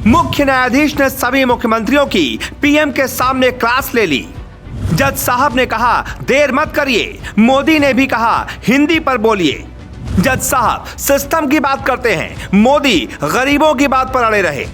मुख्य न्यायाधीश ने सभी मुख्यमंत्रियों की पीएम के सामने क्लास ले ली। जज साहब ने कहा देर मत करिए, मोदी ने भी कहा हिंदी पर बोलिए। जज साहब सिस्टम की बात करते हैं, मोदी गरीबों की बात पर अड़े रहे।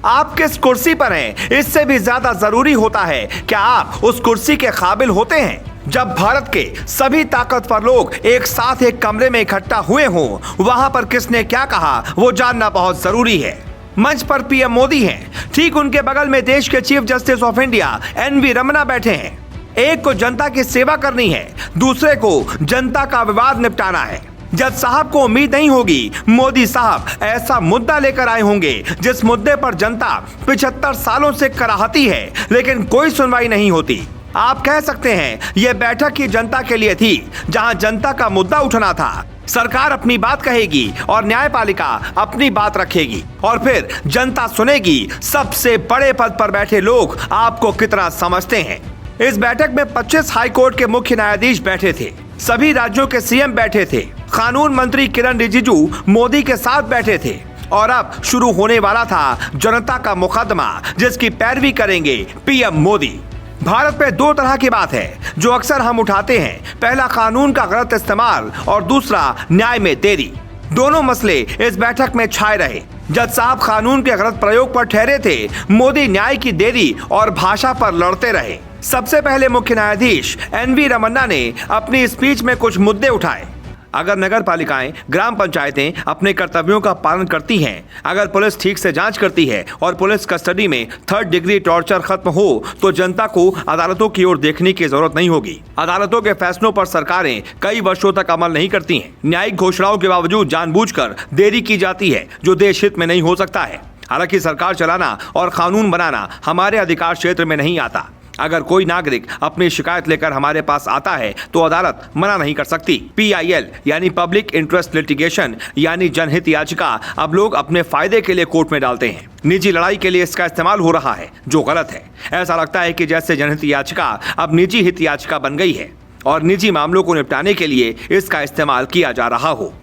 आप किस कुर्सी पर हैं, इससे भी ज्यादा जरूरी होता है क्या आप उस कुर्सी के काबिल होते हैं। जब भारत के सभी ताकतवर लोग एक साथ एक कमरे में इकट्ठा हुए हों, वहां पर किसने क्या कहा वो जानना बहुत जरूरी है। मंच पर पीएम मोदी हैं, ठीक उनके बगल में देश के chief justice of India NV Ramana बैठे हैं। एक को जनता की सेवा करनी है, दूसरे को जनता का विवाद निपटाना है। जज साहब को उम्मीद नहीं होगी मोदी साहब ऐसा मुद्दा लेकर आए होंगे जिस मुद्दे पर जनता 75 सालों से कराहती है, लेकिन कोई सुनवाई नहीं होती। आप कह सकते हैं यह बैठक ही जनता के लिए थी, जहां जनता का मुद्दा उठना था। सरकार अपनी बात कहेगी और न्यायपालिका अपनी बात रखेगी और फिर जनता सुनेगी सबसे बड़े पद पर बैठे लोग आपको कितना समझते हैं। इस बैठक में 25 हाई कोर्ट के मुख्य न्यायाधीश बैठे थे, सभी राज्यों के सीएम बैठे थे, कानून मंत्री किरण रिजिजू मोदी के साथ बैठे थे और अब शुरू होने वाला था जनता का मुकदमा, जिसकी पैरवी करेंगे पीएम मोदी। भारत में दो तरह की बात है जो अक्सर हम उठाते हैं, पहला कानून का गलत इस्तेमाल और दूसरा न्याय में देरी। दोनों मसले इस बैठक में छाए रहे। जज साहब कानून के गलत प्रयोग पर ठहरे थे, मोदी न्याय की देरी और भाषा पर लड़ते रहे। सबसे पहले मुख्य न्यायाधीश एनवी रमन्ना ने अपनी स्पीच में कुछ मुद्दे उठाए। अगर नगर पालिकाएं, ग्राम पंचायतें अपने कर्तव्यों का पालन करती हैं, अगर पुलिस ठीक से जांच करती है और पुलिस कस्टडी में 3rd डिग्री टॉर्चर खत्म हो, तो जनता को अदालतों की ओर देखने की जरूरत नहीं होगी। अदालतों के फैसलों पर सरकारें कई वर्षों तक अमल नहीं करती हैं। न्यायिक घोषणाओं के बावजूद जानबूझकर देरी की जाती है, जो देश हित में नहीं हो सकता है। हालांकि सरकार चलाना और कानून बनाना हमारे अधिकार क्षेत्र में नहीं आता। अगर कोई नागरिक अपनी शिकायत लेकर हमारे पास आता है तो अदालत मना नहीं कर सकती। PIL यानी पब्लिक इंटरेस्ट लिटिगेशन यानी जनहित याचिका अब लोग अपने फायदे के लिए कोर्ट में डालते हैं। निजी लड़ाई के लिए इसका इस्तेमाल हो रहा है, जो गलत है। ऐसा लगता है कि जैसे जनहित याचिका अब निजी हित याचिका बन गई है और निजी मामलों को निपटाने के लिए इसका इस्तेमाल किया जा रहा हो।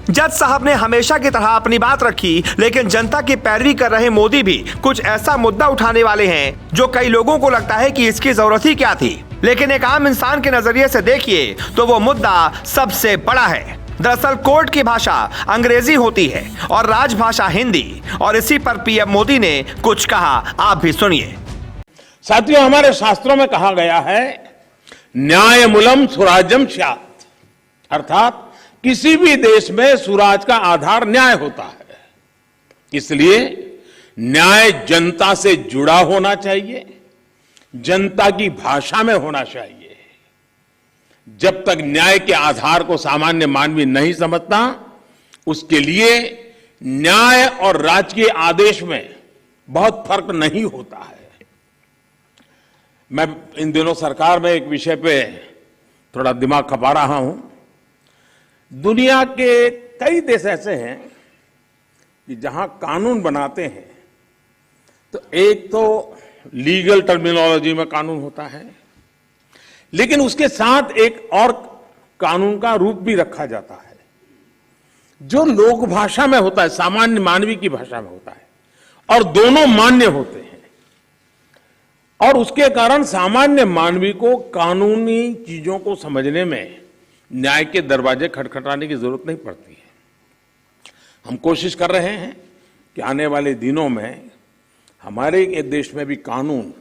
जज साहब ने हमेशा की तरह अपनी बात रखी, लेकिन जनता की पैरवी कर रहे मोदी भी कुछ ऐसा मुद्दा उठाने वाले हैं जो कई लोगों को लगता है कि इसकी जरूरत ही क्या थी, लेकिन एक आम इंसान के नजरिए से देखिए तो वो मुद्दा सबसे बड़ा है। दरअसल कोर्ट की भाषा अंग्रेजी होती है और राजभाषा हिंदी, और इसी पर पीएम मोदी ने कुछ कहा, आप भी सुनिए। साथियों, हमारे शास्त्रों में कहा गया है न्यायमूलम स्वराज्यम स्यात्, अर्थात किसी भी देश में स्वराज का आधार न्याय होता है। इसलिए न्याय जनता से जुड़ा होना चाहिए, जनता की भाषा में होना चाहिए। जब तक न्याय के आधार को सामान्य मानवी नहीं समझता, उसके लिए न्याय और राजकीय आदेश में बहुत फर्क नहीं होता है। मैं इन दिनों सरकार में एक विषय पे थोड़ा दिमाग खपा रहा हूं। दुनिया के कई देश ऐसे हैं कि जहां कानून बनाते हैं तो एक तो लीगल टर्मिनोलॉजी में कानून होता है, लेकिन उसके साथ एक और कानून का रूप भी रखा जाता है जो लोक भाषा में होता है, सामान्य मानवी की भाषा में होता है, और दोनों मान्य होते हैं। और उसके कारण सामान्य मानवी को कानूनी चीजों को समझने में न्याय के दरवाजे खटखटाने की जरूरत नहीं पड़ती है। हम कोशिश कर रहे हैं कि आने वाले दिनों में हमारे देश में भी कानून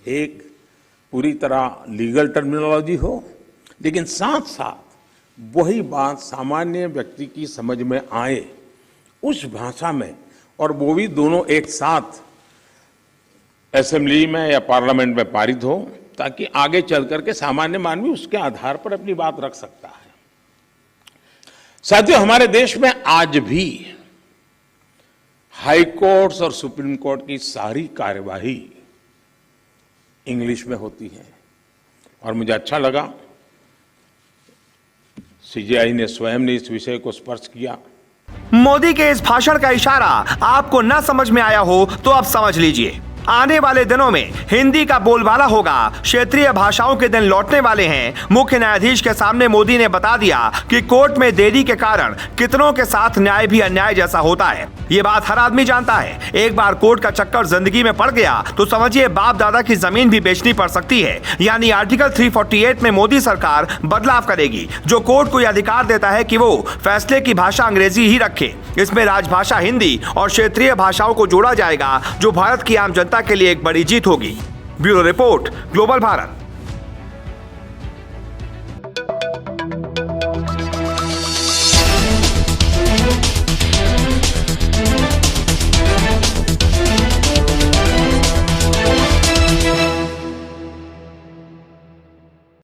एक पूरी तरह लीगल टर्मिनोलॉजी हो, लेकिन साथ साथ वही बात सामान्य व्यक्ति की समझ में आए उस भाषा में, और वो भी दोनों एक साथ असेंबली में या पार्लियामेंट में पारित हो, ताकि आगे चल करके सामान्य मानवी उसके आधार पर अपनी बात रख सकता है। साथियों, हमारे देश में आज भी हाई कोर्ट्स और सुप्रीम कोर्ट की सारी कार्यवाही इंग्लिश में होती है, और मुझे अच्छा लगा CJI ने स्वयं ने इस विषय को स्पर्श किया। मोदी के इस भाषण का इशारा आपको न समझ में आया हो तो अब समझ लीजिए। आने वाले दिनों में हिंदी का बोलबाला होगा, क्षेत्रीय भाषाओं के दिन लौटने वाले हैं। मुख्य न्यायाधीश के सामने मोदी ने बता दिया कि कोर्ट में देरी के कारण कितनों के साथ न्याय भी अन्याय जैसा होता है। ये बात हर आदमी जानता है। एक बार कोर्ट का चक्कर जिंदगी में पड़ गया तो समझिए बाप दादा की जमीन भी बेचनी पड़ सकती है। यानी आर्टिकल 348 में मोदी सरकार बदलाव करेगी, जो कोर्ट को यह अधिकार देता है कि वो फैसले की भाषा अंग्रेजी ही रखे। इसमें राजभाषा हिंदी और क्षेत्रीय भाषाओं को जोड़ा जाएगा, जो भारत की आम जनता के लिए एक बड़ी जीत होगी। Bureau report, global Bharat.